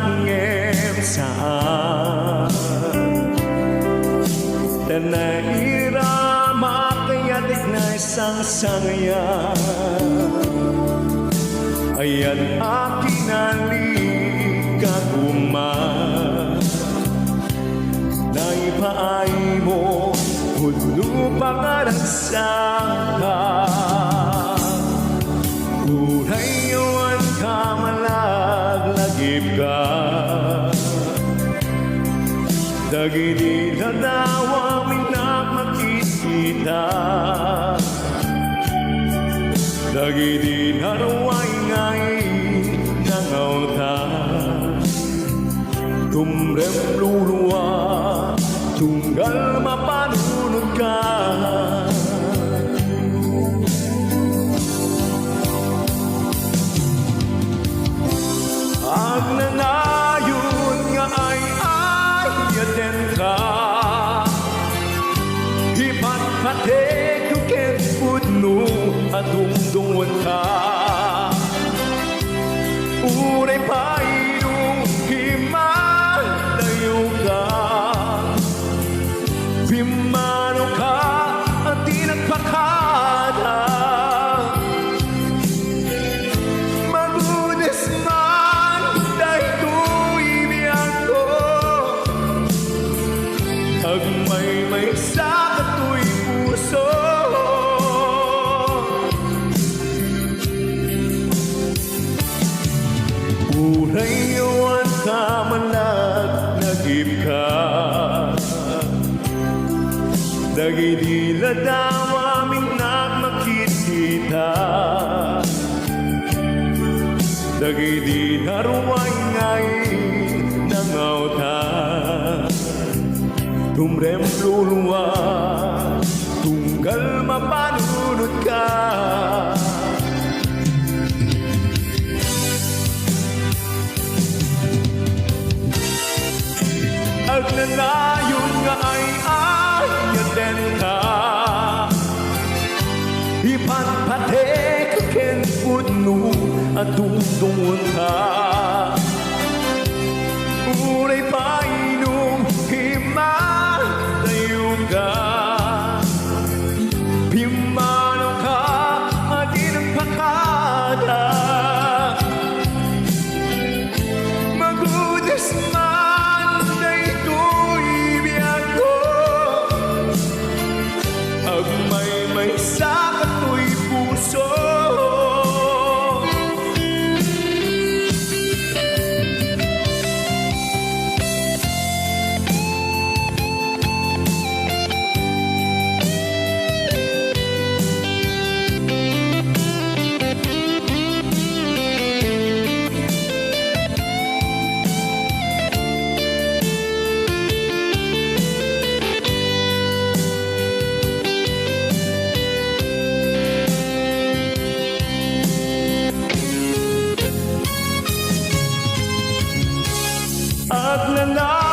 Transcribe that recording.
ngem saan Tanairama kayadik na isang sangya Ayan akin alikaguma Naipaay mo Huno pangaragsaga Urayawan ka malaglagip ka Dagiti na dawa minagmakikita Dagiti na raway ngay nangauta Tumremluluwa tunggal mapanunod ka Ag nangayon nga ay ayaden ka Hipatpatek ko ken pudno at umdungan ka Uray painong himalayo ka Bimano ka at di nagpakada Magudes man dahil tuibiyang ko Agmay sa katu'y puso Urayawan ka malaglagip ka Dagiti ladawa minagmakikita Dagiti naruway ngay nangauta Tumremluluwa tunggal mapanunod ka Ag nanayon nga ay ayaden ka Ipatpatek ken pudno at tungtungan ka Uray painong himalayo ka Pimano ka at di nagpakada Magudes man na ito'y biyag ko Agmay sa katu'y puso At nanay